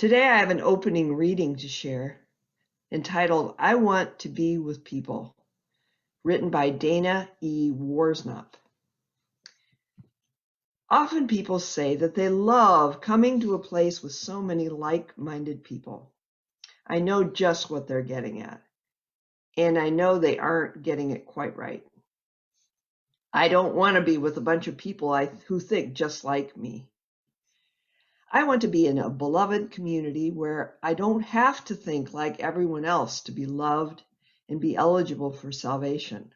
Today I have an opening reading to share entitled, I Want to Be with People, written by Dana E. Worsnop. Often people say that they love coming to a place with so many like-minded people. I know just what they're getting at, and I know they aren't getting it quite right. I don't want to be with a bunch of people who think just like me. I want to be in a beloved community where I don't have to think like everyone else to be loved and be eligible for salvation.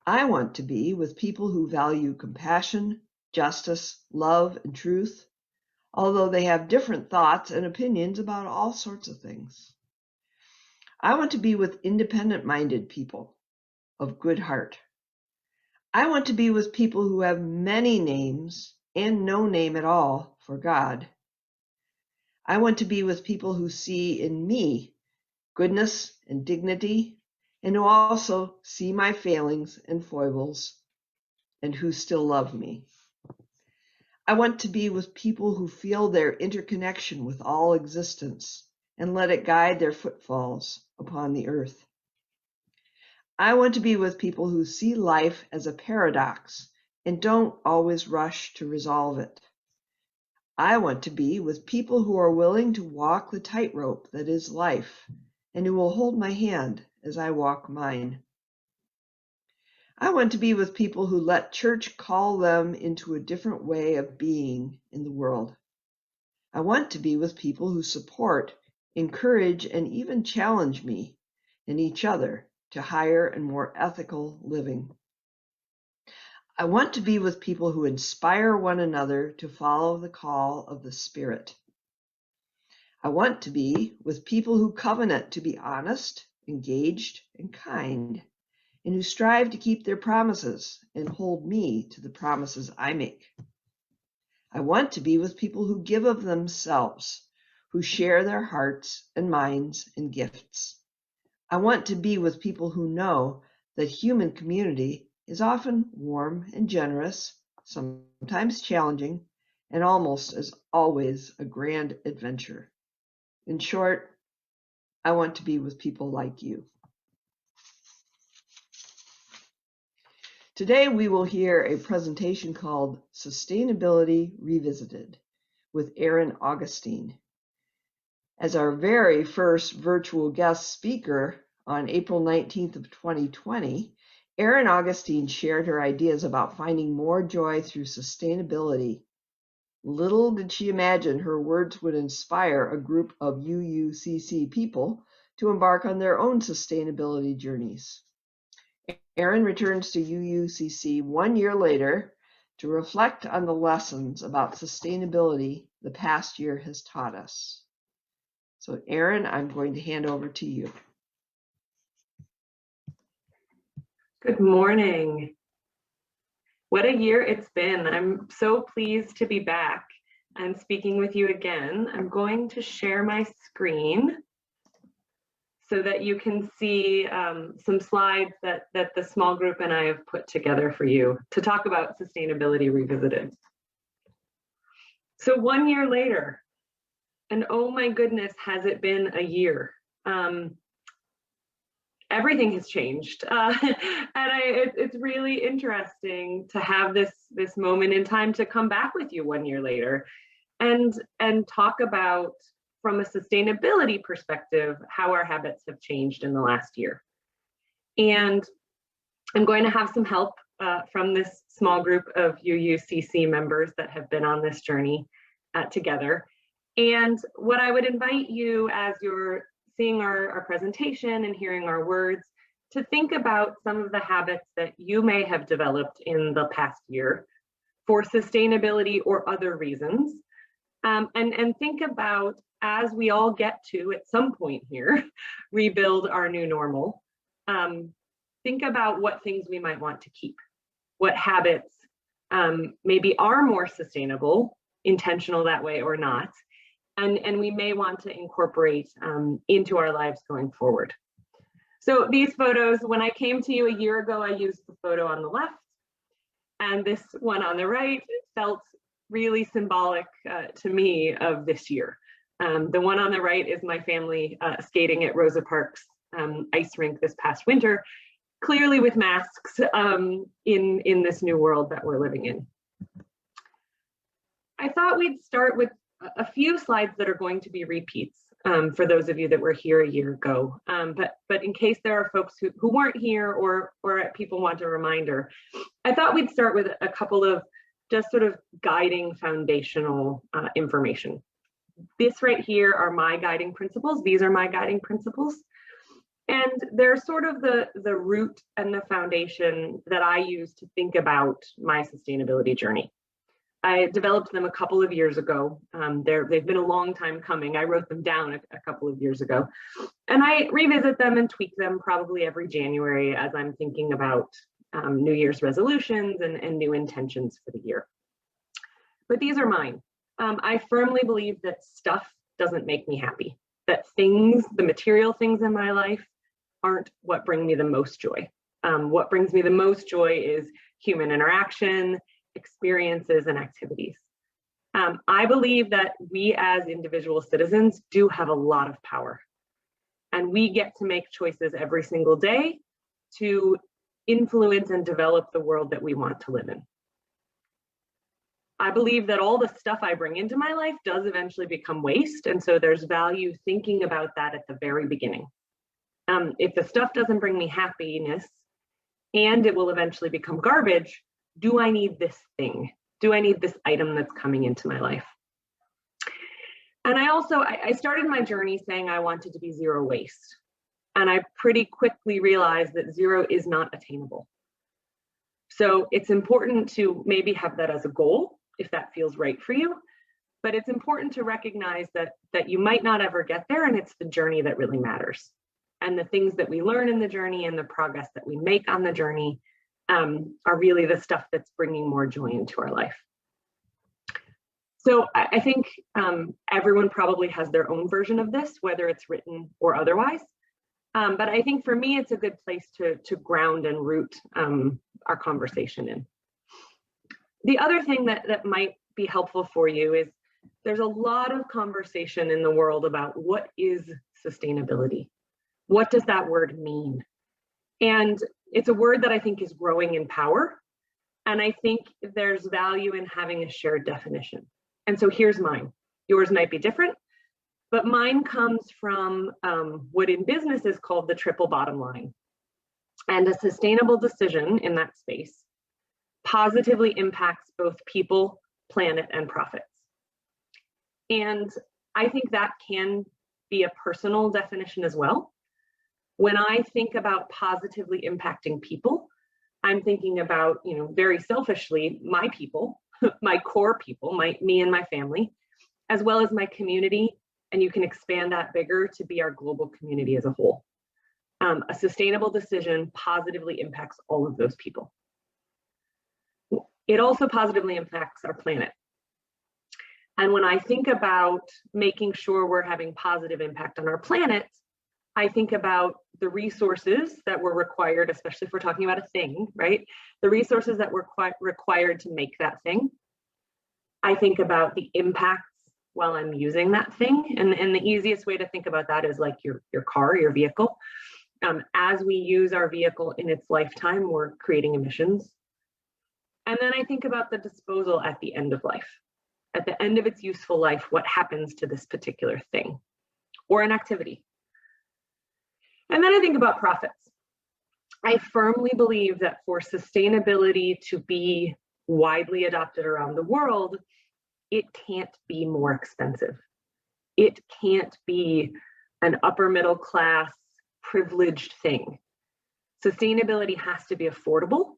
I want to be with people who value compassion, justice, love, and truth, although they have different thoughts and opinions about all sorts of things. I want to be with independent-minded people of good heart. I want to be with people who have many names and no name at all for God. I want to be with people who see in me goodness and dignity, and who also see my failings and foibles, and who still love me. I want to be with people who feel their interconnection with all existence and let it guide their footfalls upon the earth. I want to be with people who see life as a paradox and don't always rush to resolve it. I want to be with people who are willing to walk the tightrope that is life and who will hold my hand as I walk mine. I want to be with people who let church call them into a different way of being in the world. I want to be with people who support, encourage, and even challenge me and each other to higher and more ethical living. I want to be with people who inspire one another to follow the call of the Spirit. I want to be with people who covenant to be honest, engaged, and kind, and who strive to keep their promises and hold me to the promises I make. I want to be with people who give of themselves, who share their hearts and minds and gifts. I want to be with people who know that human community is often warm and generous, sometimes challenging, and almost as always a grand adventure. In short, I want to be with people like you. Today we will hear a presentation called Sustainability Revisited with Erin Augustine. As our very first virtual guest speaker on April 19th of 2020, Erin Augustine shared her ideas about finding more joy through sustainability. Little did she imagine her words would inspire a group of UUCC people to embark on their own sustainability journeys. Erin returns to UUCC 1 year later to reflect on the lessons about sustainability the past year has taught us. So Erin, I'm going to hand over to you. Good morning. What a year it's been. I'm so pleased to be back and speaking with you again. I'm going to share my screen so that you can see some slides that the small group and I have put together for you to talk about Sustainability Revisited. So 1 year later, and oh my goodness, has it been a year? Everything has changed, it's really interesting to have this moment in time to come back with you 1 year later and talk about, from a sustainability perspective, how our habits have changed in the last year. And I'm going to have some help from this small group of UUCC members that have been on this journey together. And what I would invite you, as you're seeing our presentation and hearing our words, to think about some of the habits that you may have developed in the past year for sustainability or other reasons. And think about, as we all get to, at some point here, rebuild our new normal, think about what things we might want to keep, what habits maybe are more sustainable, intentional that way or not, and we may want to incorporate into our lives going forward. So these photos, when I came to you a year ago, I used the photo on the left, and this one on the right felt really symbolic to me of this year. The one on the right is my family skating at Rosa Parks ice rink this past winter, clearly with masks in this new world that we're living in. I thought we'd start with a few slides that are going to be repeats for those of you that were here a year ago. But in case there are folks who weren't here or people want a reminder, I thought we'd start with a couple of just sort of guiding foundational information. This right here are my guiding principles. These are my guiding principles. And they're sort of the root and the foundation that I use to think about my sustainability journey. I developed them a couple of years ago. They've been a long time coming. I wrote them down a couple of years ago. And I revisit them and tweak them probably every January as I'm thinking about New Year's resolutions and new intentions for the year. But these are mine. I firmly believe that stuff doesn't make me happy, that things, the material things in my life, aren't what bring me the most joy. What brings me the most joy is human interaction, experiences, and activities. I believe that we as individual citizens do have a lot of power, and we get to make choices every single day to influence and develop the world that we want to live in. I believe that all the stuff I bring into my life does eventually become waste, and so there's value thinking about that at the very beginning. If the stuff doesn't bring me happiness and it will eventually become garbage, do I need this thing? Do I need this item that's coming into my life? And I started my journey saying I wanted to be zero waste. And I pretty quickly realized that zero is not attainable. So it's important to maybe have that as a goal, if that feels right for you. But it's important to recognize that you might not ever get there, and it's the journey that really matters. And the things that we learn in the journey and the progress that we make on the journey are really the stuff that's bringing more joy into our life. So I think everyone probably has their own version of this, whether it's written or otherwise. But I think for me, it's a good place to ground and root our conversation in. The other thing that might be helpful for you is there's a lot of conversation in the world about what is sustainability. What does that word mean? And it's a word that I think is growing in power. And I think there's value in having a shared definition. And so here's mine. Yours might be different, but mine comes from what in business is called the triple bottom line. And a sustainable decision in that space positively impacts both people, planet, and profits. And I think that can be a personal definition as well. When I think about positively impacting people, I'm thinking about, very selfishly, my people, my core people, me and my family, as well as my community. And you can expand that bigger to be our global community as a whole. A sustainable decision positively impacts all of those people. It also positively impacts our planet. And when I think about making sure we're having positive impact on our planet, I think about the resources that were required, especially if we're talking about a thing, right? The resources that were required to make that thing. I think about the impacts while I'm using that thing. And the easiest way to think about that is like your car, your vehicle. As we use our vehicle in its lifetime, we're creating emissions. And then I think about the disposal at the end of life. At the end of its useful life, what happens to this particular thing or an activity? And then I think about profits. I firmly believe that for sustainability to be widely adopted around the world, it can't be more expensive. It can't be an upper middle class privileged thing. Sustainability has to be affordable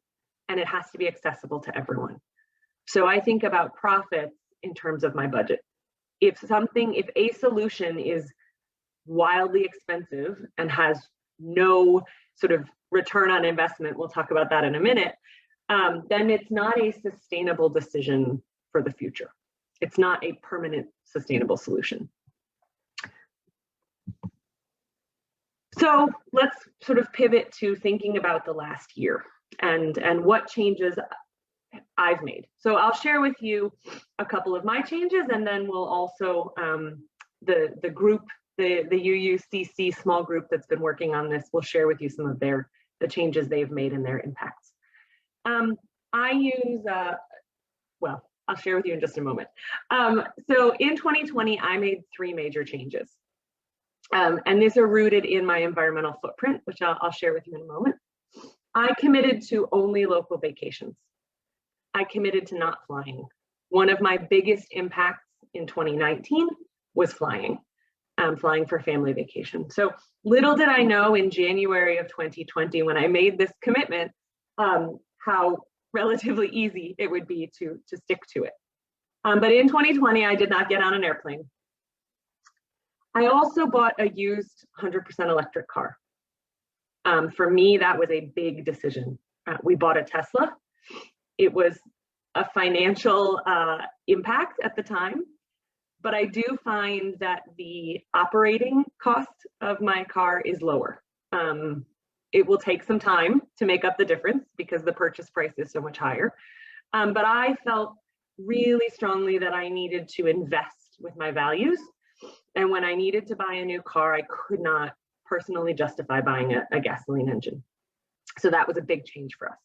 and it has to be accessible to everyone. So I think about profits in terms of my budget. If a solution is wildly expensive and has no sort of return on investment, we'll talk about that in a minute, then it's not a sustainable decision for the future. It's not a permanent sustainable solution. So let's sort of pivot to thinking about the last year and what changes I've made. So I'll share with you a couple of my changes, and then we'll also the group, the UUCC small group that's been working on this, will share with you some of the changes they've made and their impacts. I use, well, I'll share with you in just a moment. So in 2020, I made 3 major changes. And these are rooted in my environmental footprint, which I'll share with you in a moment. I committed to only local vacations. I committed to not flying. One of my biggest impacts in 2019 was flying, flying for family vacation. So little did I know in January of 2020, when I made this commitment, how relatively easy it would be to stick to it. But in 2020, I did not get on an airplane. I also bought a used 100% electric car. For me, that was a big decision. We bought a Tesla. It was a financial impact at the time, but I do find that the operating cost of my car is lower. It will take some time to make up the difference because the purchase price is so much higher. But I felt really strongly that I needed to invest with my values. And when I needed to buy a new car, I could not personally justify buying a gasoline engine. So that was a big change for us.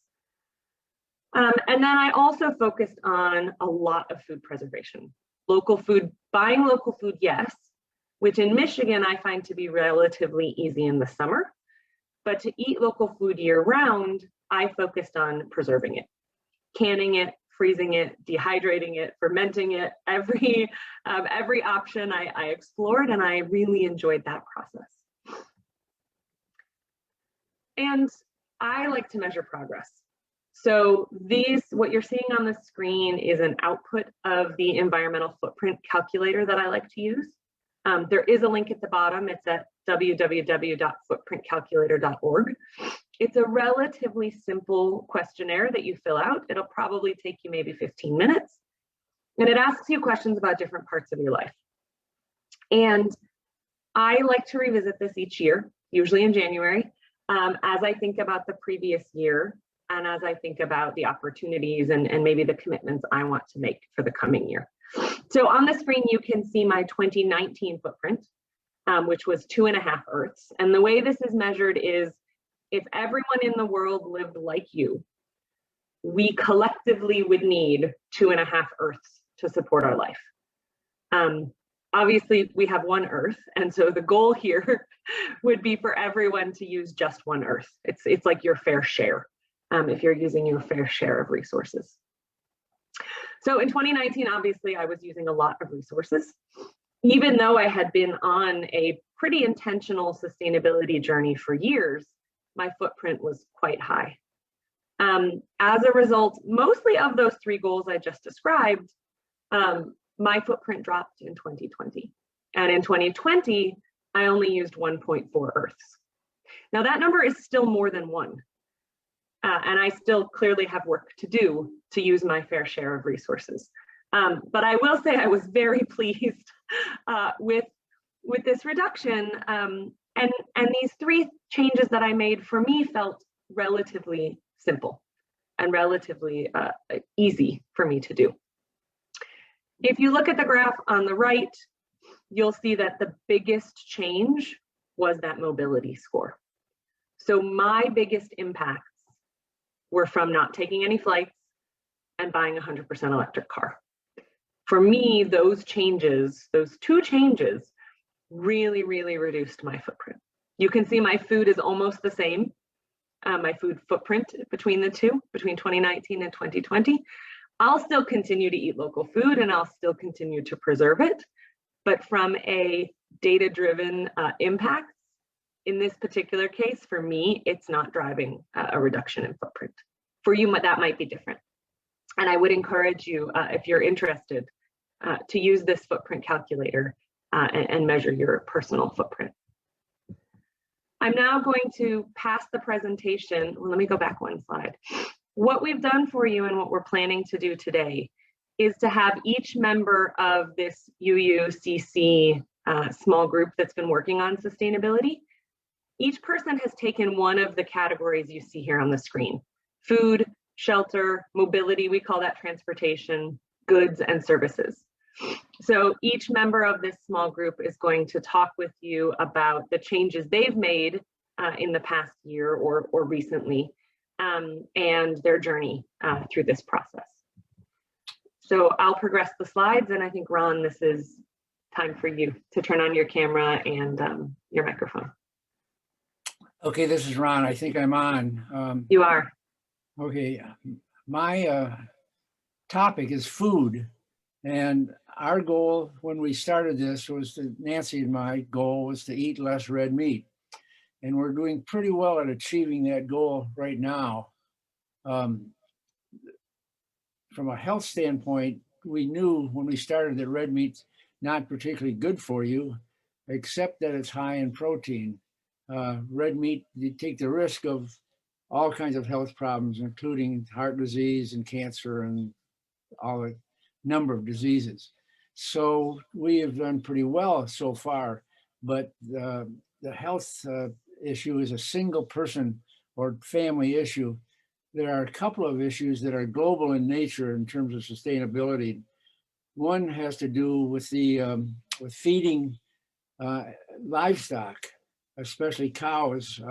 And then I also focused on a lot of food preservation. Local food, buying local food, yes, which in Michigan I find to be relatively easy in the summer. But to eat local food year round, I focused on preserving it, canning it, freezing it, dehydrating it, fermenting it, every option I explored, and I really enjoyed that process. And I like to measure progress. So what you're seeing on the screen is an output of the environmental footprint calculator that I like to use. There is a link at the bottom. It's at www.footprintcalculator.org. It's a relatively simple questionnaire that you fill out. It'll probably take you maybe 15 minutes. And it asks you questions about different parts of your life. And I like to revisit this each year, usually in January, as I think about the previous year and as I think about the opportunities and maybe the commitments I want to make for the coming year. So on the screen, you can see my 2019 footprint, which was 2.5 Earths. And the way this is measured is if everyone in the world lived like you, we collectively would need 2.5 Earths to support our life. Obviously, we have 1 Earth, and so the goal here would be for everyone to use just 1 Earth. It's like your fair share, if you're using your fair share of resources. So in 2019, obviously, I was using a lot of resources. Even though I had been on a pretty intentional sustainability journey for years, my footprint was quite high. As a result, mostly of those 3 goals I just described, my footprint dropped in 2020. And in 2020, I only used 1.4 Earths. Now that number is still more than 1. And I still clearly have work to do to use my fair share of resources. But I will say I was very pleased with this reduction. And these 3 changes that I made for me felt relatively simple and relatively easy for me to do. If you look at the graph on the right, you'll see that the biggest change was that mobility score. So my biggest impacts were from not taking any flights and buying a 100% electric car. For me, those changes, those 2 changes, really, really reduced my footprint. You can see my food is almost the same, my food footprint between the 2, between 2019 and 2020. I'll still continue to eat local food and I'll still continue to preserve it. But from a data-driven impact, in this particular case, for me, it's not driving a reduction in footprint. For you, that might be different. And I would encourage you, if you're interested, to use this footprint calculator and measure your personal footprint. I'm now going to pass the presentation. Well, let me go back 1 slide. What we've done for you and what we're planning to do today is to have each member of this UUCC small group that's been working on sustainability. Each person has taken one of the categories you see here on the screen: food, shelter, mobility, we call that transportation, goods, and services. So each member of this small group is going to talk with you about the changes they've made in the past year or recently, and their journey through this process. So I'll progress the slides, and I think, Ron, this is time for you to turn on your camera and your microphone. Okay, this is Ron. I think I'm on. You are. Okay, my topic is food. And our goal when we started this was Nancy and my goal was to eat less red meat. And we're doing pretty well at achieving that goal right now. From a health standpoint, we knew when we started that red meat's not particularly good for you, except that it's high in protein. Red meat, you take the risk of all kinds of health problems, including heart disease and cancer and all the number of diseases. So we have done pretty well so far, but the health issue is a single person or family issue. There are a couple of issues that are global in nature in terms of sustainability. One has to do with the with feeding livestock, especially cows.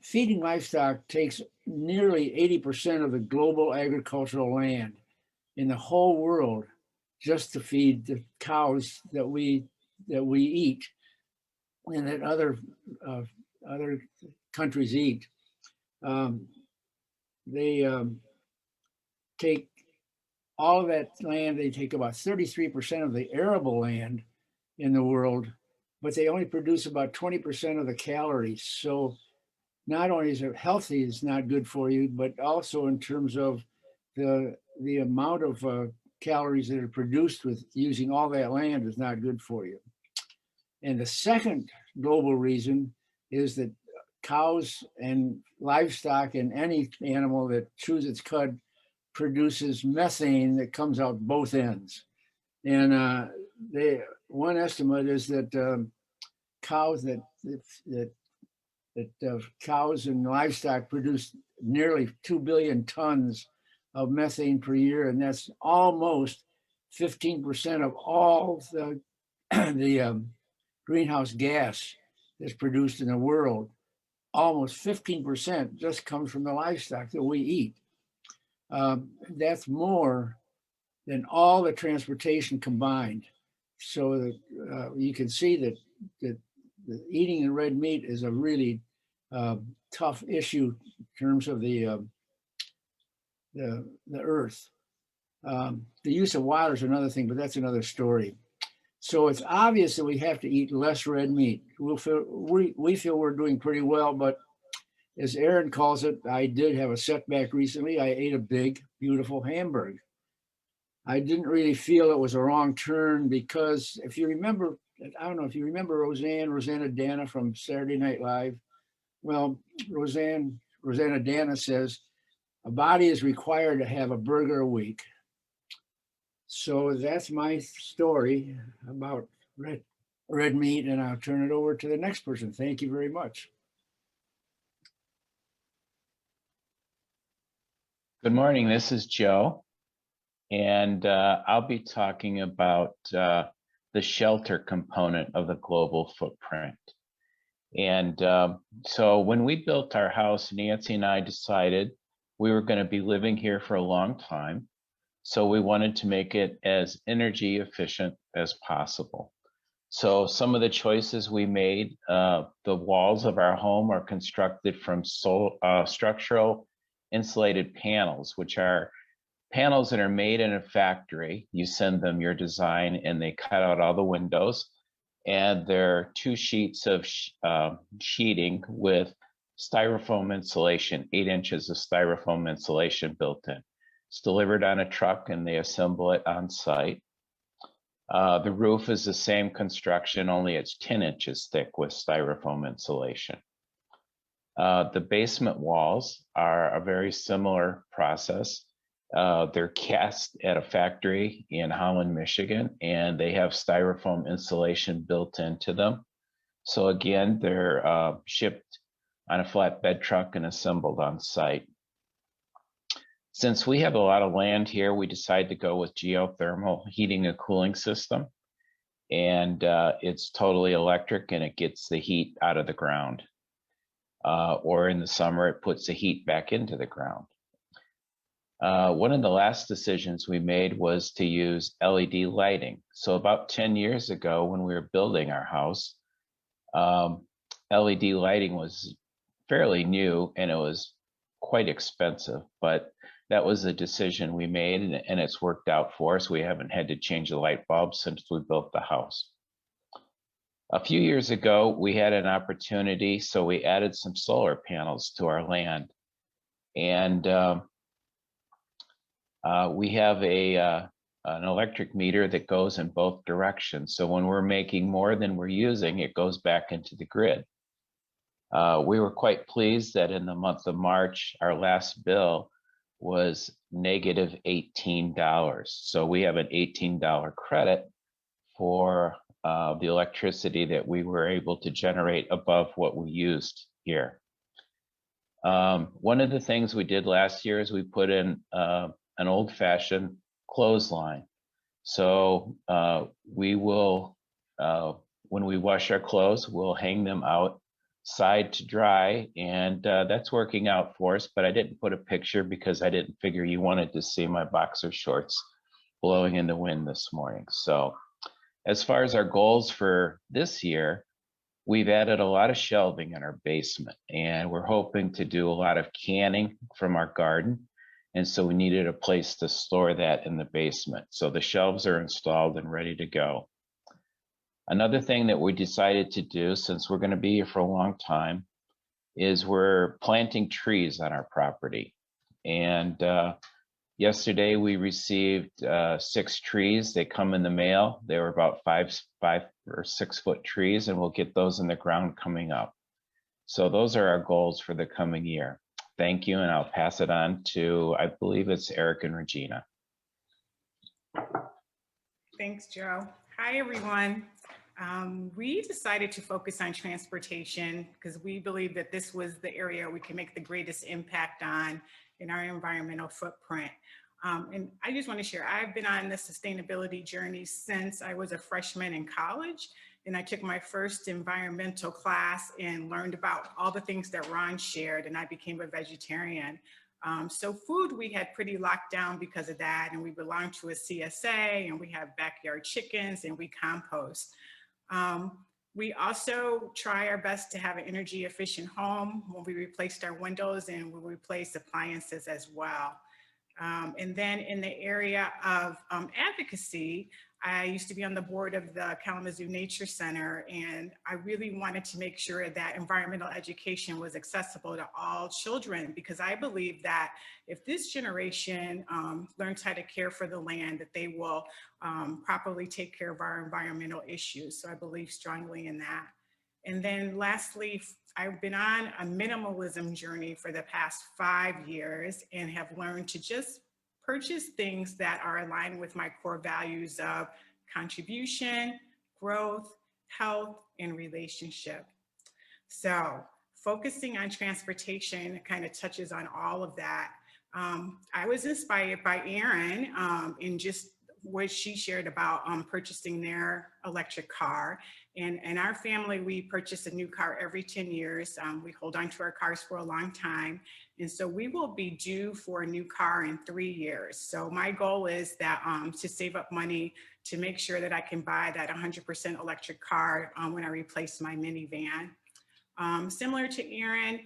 Feeding livestock takes nearly 80% of the global agricultural land in the whole world just to feed the cows that we eat and that other countries eat. They take all of that land. They take about 33% of the arable land in the world, but they only produce about 20% of the calories. So not only is it healthy, it's not good for you, but also in terms of the amount of calories that are produced with using all that land is not good for you. And the second global reason is that cows and livestock and any animal that chews its cud produces methane that comes out both ends. And one estimate is that cows cows and livestock produce nearly 2 billion tons of methane per year, and that's almost 15% of all the greenhouse gas that's produced in the world. Almost 15% just comes from the livestock that we eat. That's more than all the transportation combined. So that you can see that eating the red meat is a really tough issue in terms of the earth. The use of water is another thing, but that's another story. So it's obvious that we have to eat less red meat. We feel we're doing pretty well, but as Erin calls it, I did have a setback recently. I ate a big, beautiful hamburger. I didn't really feel it was a wrong turn because if you remember, I don't know if you remember Rosanna Dana from Saturday Night Live. Well, Rosanna Dana says, a body is required to have a burger a week. So that's my story about red meat, and I'll turn it over to the next person. Thank you very much. Good morning, this is Joe, and I'll be talking about the shelter component of the global footprint. And so when we built our house, Nancy and I decided we were going to be living here for a long time. So we wanted to make it as energy efficient as possible. So some of the choices we made, the walls of our home are constructed from structural insulated panels, which are panels that are made in a factory. You send them your design and they cut out all the windows. And there are 2 sheets of sheeting with styrofoam insulation, 8 inches of styrofoam insulation built in. It's delivered on a truck and they assemble it on site. The roof is the same construction, only it's 10 inches thick with styrofoam insulation. The basement walls are a very similar process. They're cast at a factory in Holland, Michigan, and they have styrofoam insulation built into them. So again, they're shipped on a flatbed truck and assembled on site. Since we have a lot of land here, we decided to go with geothermal heating and cooling system. And it's totally electric and it gets the heat out of the ground. Or in the summer, it puts the heat back into the ground. One of the last decisions we made was to use LED lighting. So about 10 years ago, when we were building our house, LED lighting was fairly new and it was quite expensive, but that was a decision we made and it's worked out for us. We haven't had to change the light bulbs since we built the house. A few years ago, we had an opportunity, so we added some solar panels to our land. And we have an electric meter that goes in both directions. So when we're making more than we're using, it goes back into the grid. We were quite pleased that in the month of March, our last bill was negative $18. So we have an $18 credit for the electricity that we were able to generate above what we used here. One of the things we did last year is we put in an old-fashioned clothesline. So we will, when we wash our clothes, we'll hang them outside to dry, and that's working out for us, but I didn't put a picture because I didn't figure you wanted to see my boxer shorts blowing in the wind this morning. So as far as our goals for this year, we've added a lot of shelving in our basement, and we're hoping to do a lot of canning from our garden. And so we needed a place to store that in the basement. So the shelves are installed and ready to go. Another thing that we decided to do, since we're going to be here for a long time, is we're planting trees on our property. And yesterday we received 6 trees. They come in the mail. They were about 5 or 6 foot trees, and we'll get those in the ground coming up. So those are our goals for the coming year. Thank you, and I'll pass it on to, I believe it's Eric and Regina. Thanks, Joe. Hi, everyone. We decided to focus on transportation because we believe that this was the area we can make the greatest impact on in our environmental footprint. And I just want to share, I've been on this sustainability journey since I was a freshman in college, and I took my first environmental class and learned about all the things that Ron shared, and I became a vegetarian. So food we had pretty locked down because of that, and we belong to a CSA, and we have backyard chickens, and we compost. We also try our best to have an energy efficient home when we replaced our windows, and we replaced appliances as well. And then in the area of advocacy, I used to be on the board of the Kalamazoo Nature Center, and I really wanted to make sure that environmental education was accessible to all children, because I believe that if this generation learns how to care for the land, that they will properly take care of our environmental issues. So I believe strongly in that. And then lastly, I've been on a minimalism journey for the past 5 years and have learned to just purchase things that are aligned with my core values of contribution, growth, health, and relationship. So focusing on transportation kind of touches on all of that. I was inspired by Erin in just what she shared about purchasing their electric car. And in our family, we purchase a new car every 10 years. We hold on to our cars for a long time. And so we will be due for a new car in 3 years. So my goal is that to save up money to make sure that I can buy that 100% electric car when I replace my minivan. Similar to Erin,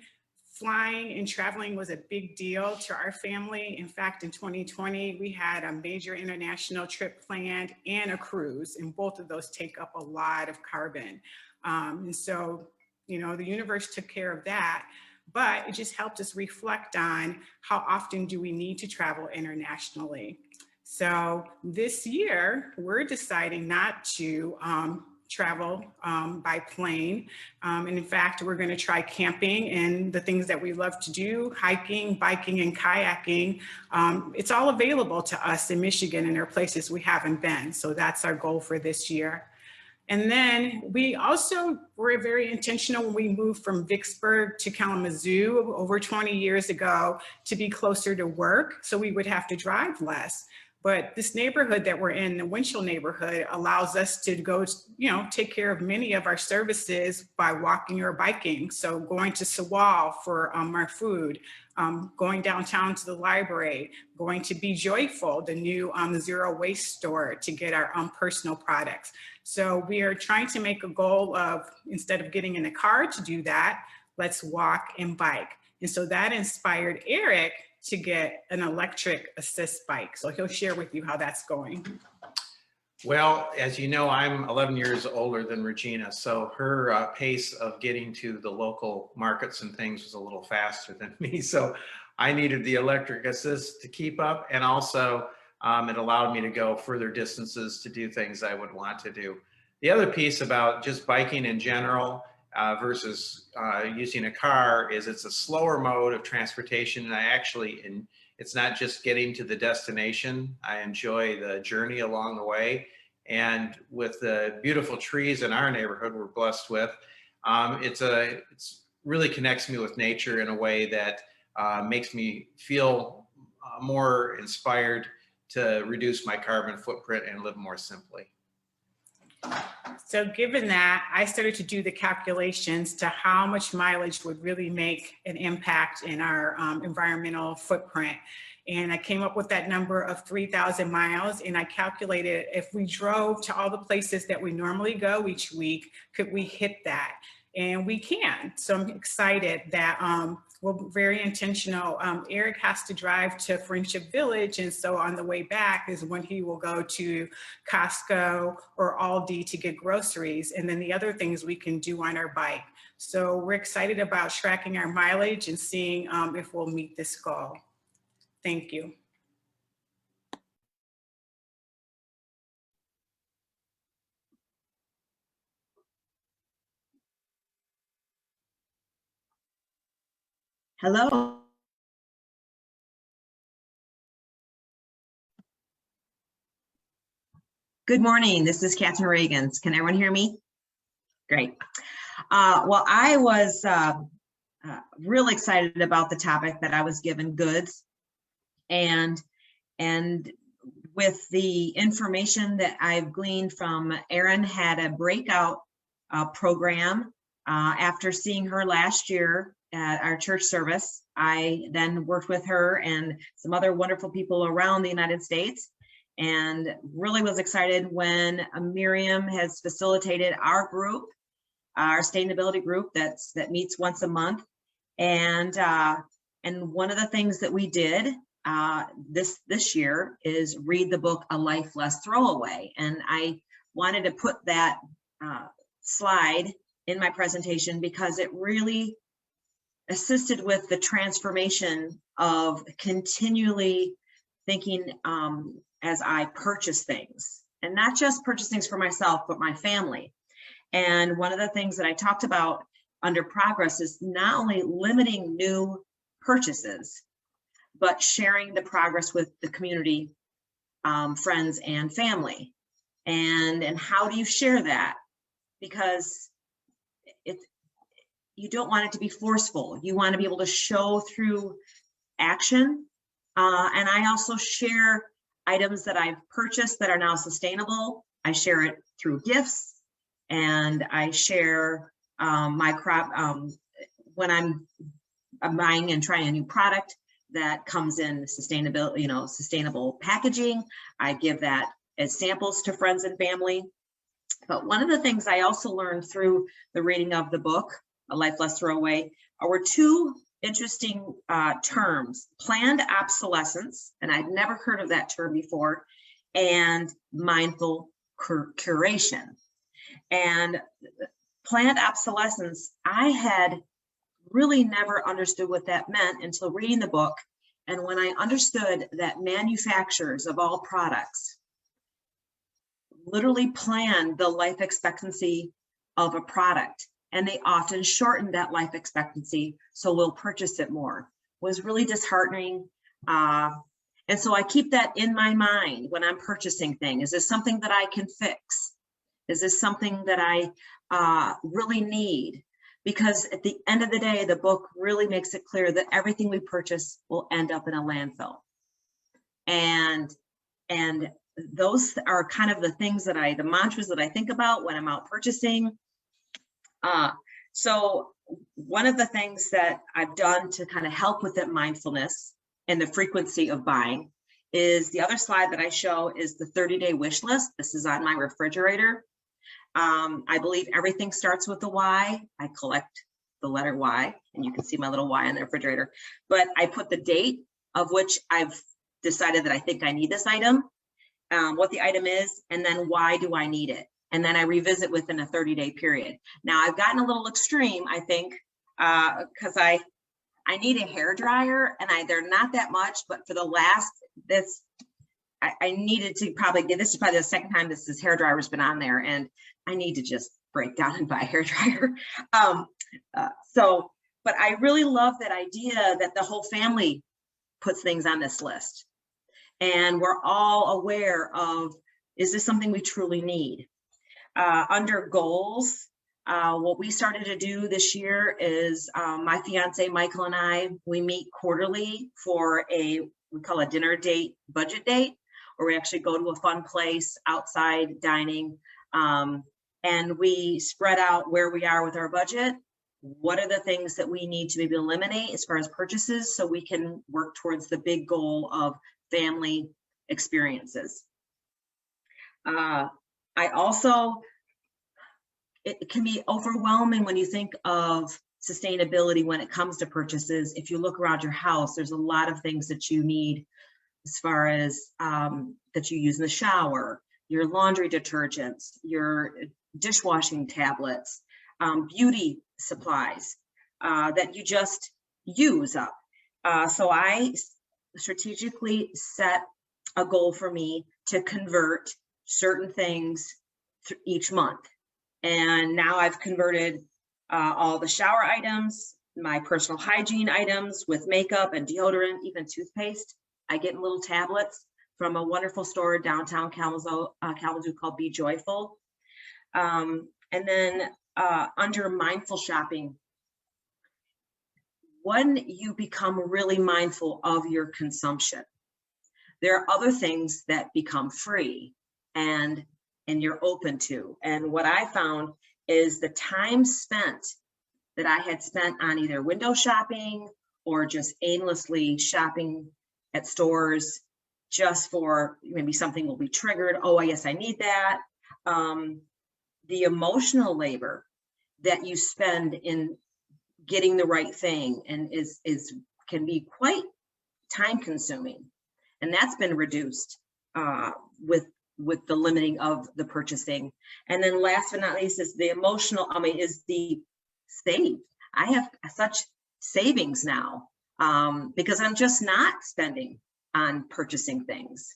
flying and traveling was a big deal to our family. In fact, in 2020, we had a major international trip planned and a cruise, and both of those take up a lot of carbon. And so, you know, the universe took care of that, but it just helped us reflect on how often do we need to travel internationally. So this year, we're deciding not to travel by plane. And in fact, we're going to try camping and the things that we love to do, hiking, biking, and kayaking. It's all available to us in Michigan, and there are places we haven't been. So that's our goal for this year. And then we also were very intentional when we moved from Vicksburg to Kalamazoo over 20 years ago to be closer to work, so we would have to drive less. But this neighborhood that we're in, the Winchell neighborhood, allows us to go, take care of many of our services by walking or biking. So going to Sewall for our food, going downtown to the library, going to Be Joyful, the new zero waste store, to get our personal products. So we are trying to make a goal of, instead of getting in a car to do that, let's walk and bike. And so that inspired Eric to get an electric assist bike. So he'll share with you how that's going. Well, as you know, I'm 11 years older than Regina, so her pace of getting to the local markets and things was a little faster than me. So I needed the electric assist to keep up, and also it allowed me to go further distances to do things I would want to do. The other piece about just biking in general versus using a car is it's a slower mode of transportation, and it's not just getting to the destination. I enjoy the journey along the way. And with the beautiful trees in our neighborhood we're blessed with, it's really connects me with nature in a way that makes me feel more inspired to reduce my carbon footprint and live more simply. So given that, I started to do the calculations to how much mileage would really make an impact in our environmental footprint. And I came up with that number of 3,000 miles. And I calculated if we drove to all the places that we normally go each week, could we hit that? And we can. So I'm excited that we're very intentional. Eric has to drive to Friendship Village. And so on the way back is when he will go to Costco or Aldi to get groceries. And then the other things we can do on our bike. So we're excited about tracking our mileage and seeing if we'll meet this goal. Thank you. Hello. Good morning. This is Catherine Reagans. Can everyone hear me? Great. Well, I was real excited about the topic that I was given, goods, and with the information that I've gleaned from Erin, had a breakout program after seeing her last year at our church service. I then worked with her and some other wonderful people around the United States, and really was excited when Miriam has facilitated our group, our sustainability group that meets once a month. And one of the things that we did this year is read the book A Life Less Throwaway. And I wanted to put that slide in my presentation because it really assisted with the transformation of continually thinking as I purchase things, and not just purchase things for myself, but my family. And one of the things that I talked about under progress is not only limiting new purchases, but sharing the progress with the community, friends and family. And how do you share that? Because you don't want it to be forceful. You want to be able to show through action. And I also share items that I've purchased that are now sustainable. I share it through gifts, and I share my crop when I'm buying and trying a new product that comes in sustainable packaging. I give that as samples to friends and family. But one of the things I also learned through the reading of the book, A Life Less Throwaway, were two interesting terms: planned obsolescence, and I'd never heard of that term before, and mindful curation. And planned obsolescence, I had really never understood what that meant until reading the book. And when I understood that manufacturers of all products literally plan the life expectancy of a product, and they often shorten that life expectancy so we'll purchase it more, was really disheartening. And so I keep that in my mind when I'm purchasing things. Is this something that I can fix? Is this something that I really need? Because at the end of the day, the book really makes it clear that everything we purchase will end up in a landfill. And those are kind of the things that the mantras that I think about when I'm out purchasing. So one of the things that I've done to kind of help with that mindfulness and the frequency of buying is the other slide that I show is the 30-day wish list. This is on my refrigerator. I believe everything starts with a Y. I collect the letter Y, and you can see my little Y on the refrigerator. But I put the date of which I've decided that I think I need this item, what the item is, and then why do I need it? And then I revisit within a 30-day period. Now I've gotten a little extreme, I think, because I need a hair dryer, and they're not that much, but for the last, I needed to probably get, this is probably the second time this hair dryer has been on there, and I need to just break down and buy a hair dryer. But I really love that idea that the whole family puts things on this list. And we're all aware of, is this something we truly need? Under goals, what we started to do this year is my fiance Michael and I, we meet quarterly for we call a dinner date, budget date, where we actually go to a fun place, outside dining, and we spread out where we are with our budget. What are the things that we need to maybe eliminate as far as purchases so we can work towards the big goal of family experiences. I also, it can be overwhelming when you think of sustainability when it comes to purchases. If you look around your house, there's a lot of things that you need as far as that you use in the shower, your laundry detergents, your dishwashing tablets, beauty supplies that you just use up. So I strategically set a goal for me to convert certain things each month. And now I've converted all the shower items, my personal hygiene items with makeup and deodorant, even toothpaste. I get in little tablets from a wonderful store downtown Kalamazoo called Be Joyful. And then under mindful shopping, when you become really mindful of your consumption, there are other things that become free and you're open to. And what I found is the time spent that I had spent on either window shopping or just aimlessly shopping at stores just for maybe something will be triggered. Oh, yes, I need that. The emotional labor that you spend in getting the right thing and can be quite time consuming. And that's been reduced with the limiting of the purchasing. And then last but not least is the emotional, is the save. I have such savings now because I'm just not spending on purchasing things.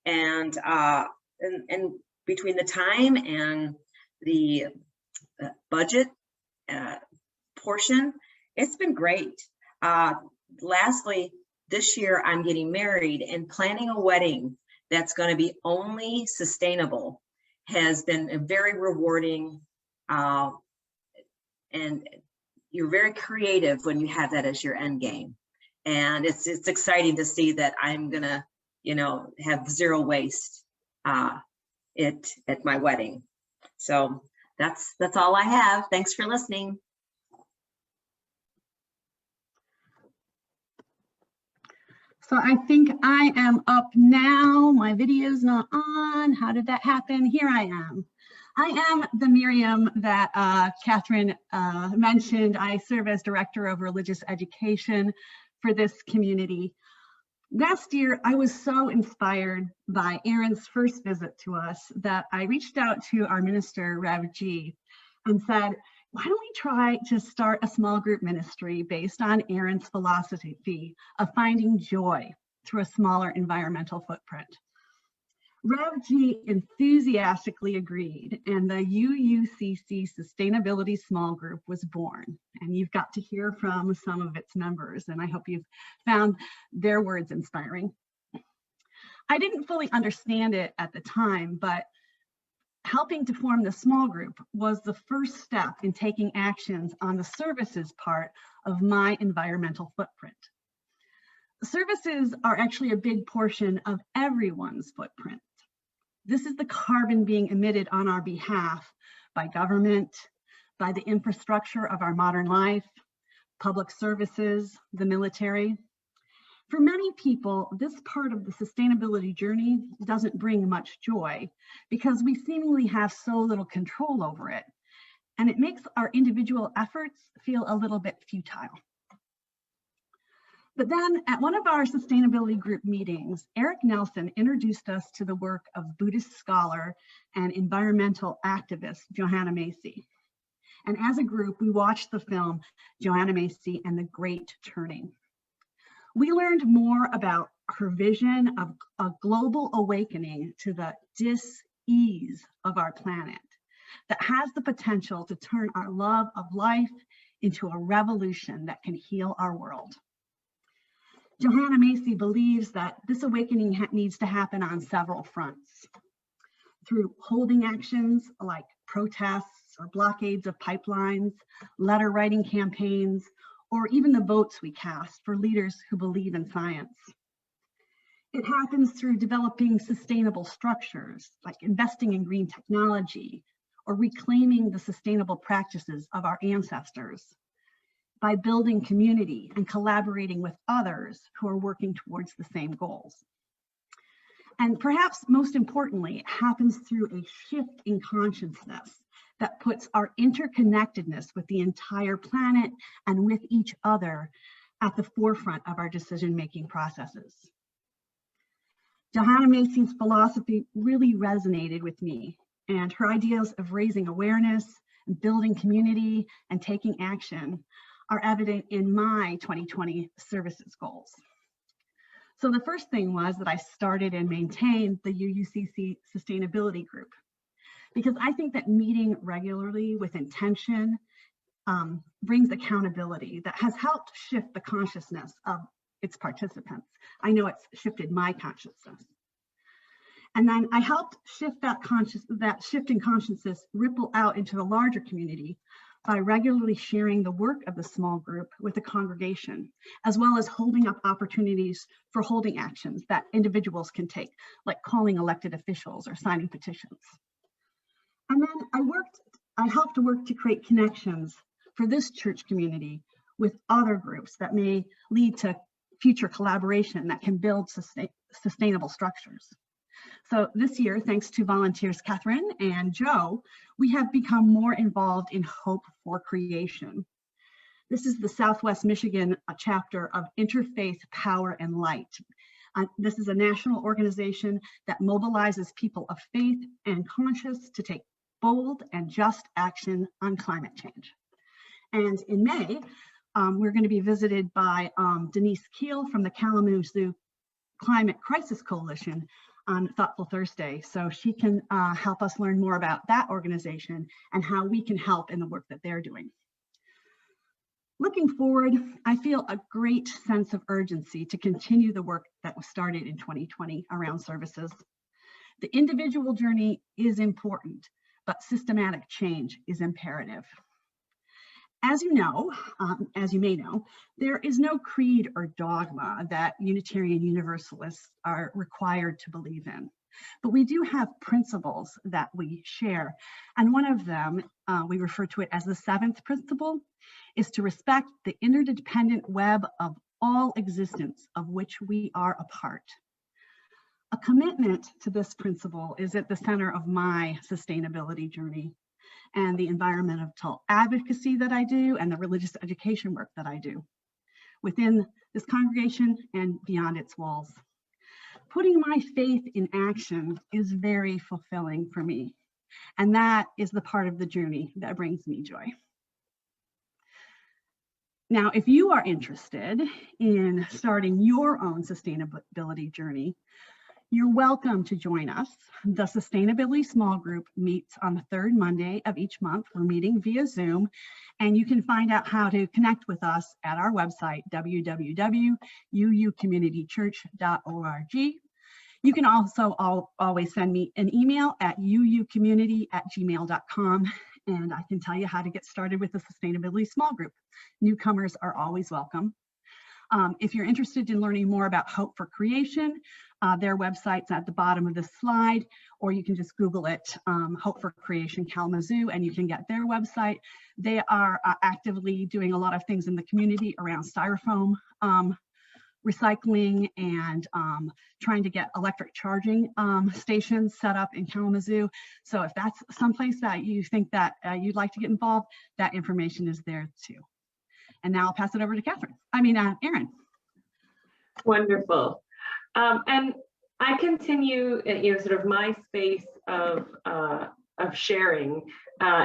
And between the time and the budget portion, it's been great. Lastly, this year I'm getting married, and planning a wedding that's going to be only sustainable has been very rewarding. And you're very creative when you have that as your end game. And it's exciting to see that I'm gonna, have zero waste at my wedding. So that's all I have. Thanks for listening. So I think I am up now. My video's not on. How did that happen? Here I am. I am the Miriam that Catherine mentioned. I serve as Director of Religious Education for this community. Last year, I was so inspired by Erin's first visit to us that I reached out to our minister, Rev G, and said, why don't we try to start a small group ministry based on Erin's philosophy of finding joy through a smaller environmental footprint? Rev G enthusiastically agreed, and the UUCC Sustainability Small Group was born. And you've got to hear from some of its members, and I hope you've found their words inspiring. I didn't fully understand it at the time, but Helping to form the small group was the first step in taking actions on the services part of my environmental footprint. Services are actually a big portion of everyone's footprint. This is the carbon being emitted on our behalf by government, by the infrastructure of our modern life, public services, the military. For many people, this part of the sustainability journey doesn't bring much joy because we seemingly have so little control over it, and it makes our individual efforts feel a little bit futile. But then at one of our sustainability group meetings, Eric Nelson introduced us to the work of Buddhist scholar and environmental activist Johanna Macy. And as a group, we watched the film Johanna Macy and the Great Turning. We learned more about her vision of a global awakening to the dis-ease of our planet that has the potential to turn our love of life into a revolution that can heal our world. Johanna Macy believes that this awakening needs to happen on several fronts. Through holding actions like protests or blockades of pipelines, letter writing campaigns, or even the votes we cast for leaders who believe in science. It happens through developing sustainable structures, like investing in green technology, or reclaiming the sustainable practices of our ancestors, by building community and collaborating with others who are working towards the same goals. And perhaps most importantly, it happens through a shift in consciousness that puts our interconnectedness with the entire planet and with each other at the forefront of our decision-making processes. Johanna Macy's philosophy really resonated with me, and her ideas of raising awareness, and building community, and taking action are evident in my 2020 services goals. So the first thing was that I started and maintained the UUCC Sustainability Group, because I think that meeting regularly with intention brings accountability that has helped shift the consciousness of its participants. I know it's shifted my consciousness. And then I helped shift that shift in consciousness ripple out into the larger community by regularly sharing the work of the small group with the congregation, as well as holding up opportunities for holding actions that individuals can take, like calling elected officials or signing petitions. And then I helped to work to create connections for this church community with other groups that may lead to future collaboration that can build sustainable structures. So this year, thanks to volunteers Catherine and Joe, we have become more involved in Hope for Creation. This is the Southwest Michigan chapter of Interfaith Power and Light. This is a national organization that mobilizes people of faith and conscience to take bold and just action on climate change. And in May, we're going to be visited by Denise Keel from the Kalamazoo Climate Crisis Coalition on Thoughtful Thursday. So she can help us learn more about that organization and how we can help in the work that they're doing. Looking forward, I feel a great sense of urgency to continue the work that was started in 2020 around services. The individual journey is important, but systematic change is imperative. As you know, as you may know, there is no creed or dogma that Unitarian Universalists are required to believe in, but we do have principles that we share. And one of them, we refer to it as the seventh principle, is to respect the interdependent web of all existence of which we are a part. A commitment to this principle is at the center of my sustainability journey and the environmental advocacy that I do and the religious education work that I do within this congregation and beyond its walls. Putting my faith in action is very fulfilling for me, and that is the part of the journey that brings me joy. Now, if you are interested in starting your own sustainability journey, you're welcome to join us. The Sustainability Small Group meets on the third Monday of each month. We're meeting via Zoom, and you can find out how to connect with us at our website, www.uucommunitychurch.org. You can also always send me an email at uucommunity@gmail.com, and I can tell you how to get started with the Sustainability Small Group. Newcomers are always welcome. If you're interested in learning more about Hope for Creation, their website's at the bottom of the slide, or you can just Google it, Hope for Creation Kalamazoo, and you can get their website. They are actively doing a lot of things in the community around styrofoam recycling and trying to get electric charging stations set up in Kalamazoo. So if that's someplace that you think that you'd like to get involved, that information is there too. And now I'll pass it over to Erin. Wonderful. And I continue, sort of my space of sharing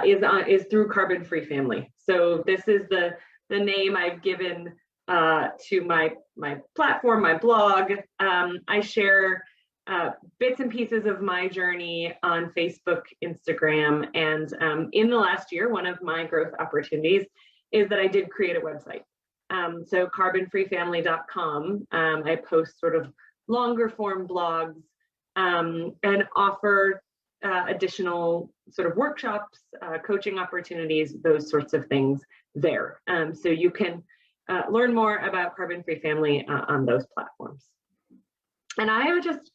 is through Carbon Free Family. So this is the name I've given to my platform, my blog. I share bits and pieces of my journey on Facebook, Instagram, and in the last year, one of my growth opportunities is that I did create a website. So carbonfreefamily.com, I post sort of longer form blogs and offer additional sort of workshops, coaching opportunities, those sorts of things there. So you can learn more about Carbon Free Family on those platforms. And I would just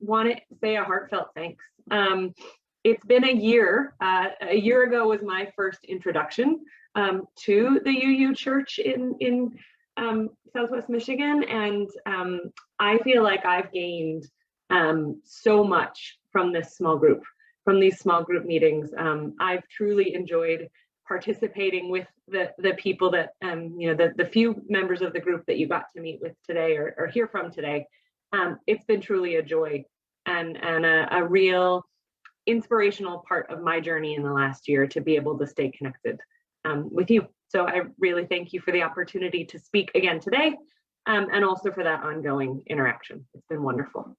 want to say a heartfelt thanks. It's been a year. A year ago was my first introduction to the UU Church in Southwest Michigan, and I feel like I've gained so much from this small group, from these small group meetings. I've truly enjoyed participating with the people that the few members of the group that you got to meet with today or hear from today. It's been truly a joy and a real inspirational part of my journey in the last year to be able to stay connected with you. So I really thank you for the opportunity to speak again today, and also for that ongoing interaction. It's been wonderful.